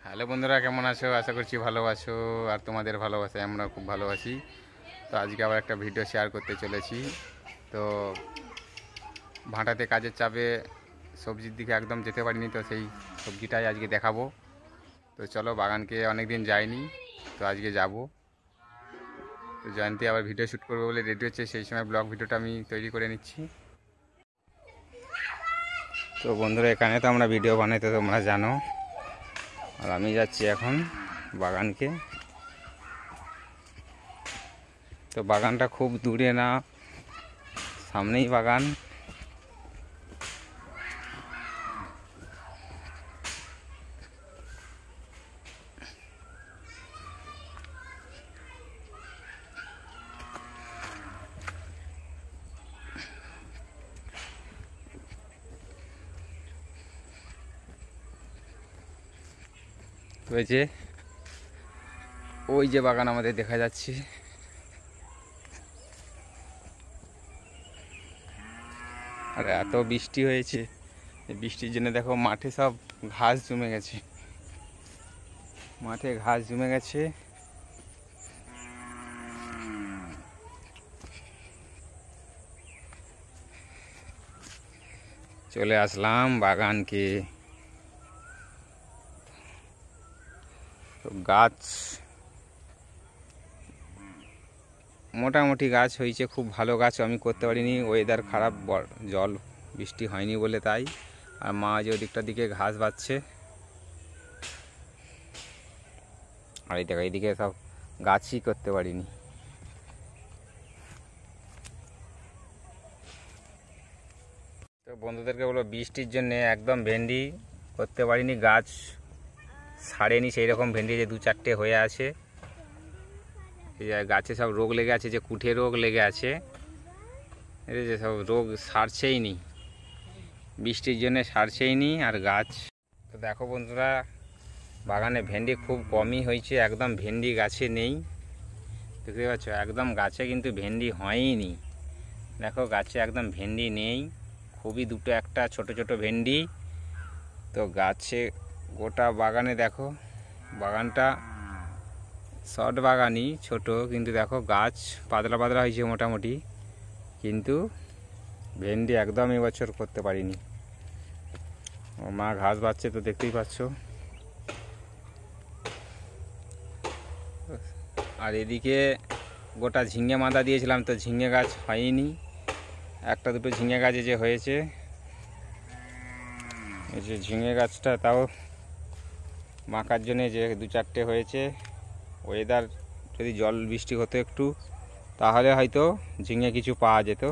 Hello বন্ধুরা, কেমন আছো? আশা করছি ভালো আছো। আর তোমাদের ভালোবাসায় আমরা খুব ভালো আছি। তো আজকে আবার একটা ভিডিও শেয়ার করতে চলেছি। তো ভাটাতে কাজের চাপে সবজির দিকে একদম যেতে পারিনি, তো সেই সবজিটাই আজকে দেখাবো। তো চলো, বাগানকে অনেক দিন যাইনি, তো আজকে যাব। তো জয়ন্তী আবার ভিডিও শ্যুট করবো বলে রেডি হচ্ছে, সেই সময় ব্লগ ভিডিওটা আমি তৈরি করে নিচ্ছি। তো বন্ধুরা, এখানে তো আমরা ভিডিও বানাইতে তোমরা জানো। আর আমি যাচ্ছি এখন বাগানকে। তো বাগানটা খুব দূরে না, সামনেই বাগান। তো ওই যে বাগান আমাদের দেখা যাচ্ছে। আর এত বৃষ্টি হয়েছে, এই বৃষ্টির জন্য দেখো মাঠে সব ঘাস জমে গেছে। মাঠে ঘাস জমে গেছে। চলে আসলাম বাগানকে। তো গাছ মোটামুটি গাছ হয়েছে, খুব ভালো গাছ আমি করতে পারিনি, ওয়েদার খারাপ, জল বৃষ্টি হয়নি বলে তাই। আর মা যে ওদিকটার দিকে ঘাস বাচ্ছে, আর এই দেখো এইদিকে সব গাছই করতে পারিনি। তো বন্ধুদেরকে বলো, বৃষ্টির জন্যে একদম ভেন্ডি করতে পারিনি, গাছ ছাড়েনি সেই রকম ভেন্ডি যে দু চারটে হয়ে আছে। এই যে গাছে সব রোগ লেগে আছে, যে কুঠে রোগ লেগে আছে, এই যে সব রোগ সারছেই নি, বৃষ্টির জন্য সারছেই নি। আর গাছ তো দেখো বন্ধুরা, বাগানে ভেন্ডি খুব কমই হয়েছে, একদম ভেন্ডি গাছে নেই। দেখতে পাচ্ছ, একদম গাছে কিন্তু ভেন্ডি হয়নি। দেখো গাছে একদম ভেন্ডি নেই, খুবই দুটো একটা ছোট ছোট ভেন্ডি। তো গাছে গোটা বাগানে দেখো, বাগানটা শর্ট বাগানই ছোট, কিন্তু দেখো গাছ পাতলা পাতলা হয়েছে মোটামুটি, কিন্তু ভেন্ডি একদম এবছর করতে পারিনি। ও মা ঘাস বাচ্ছে, তো দেখতেই পাচ্ছ। আর এদিকে গোটা ঝিঙে মাদা দিয়েছিলাম, তো ঝিঙে গাছ হয়নি, একটা দুটো ঝিঙে গাছে যে হয়েছে। এই যে ঝিঙে গাছটা তাও মাখার জন্যে যে দু চারটে হয়েছে। ওয়েদার যদি জল বৃষ্টি হতো একটু, তাহলে হয়তো ঝিঙে কিছু পাওয়া যেত।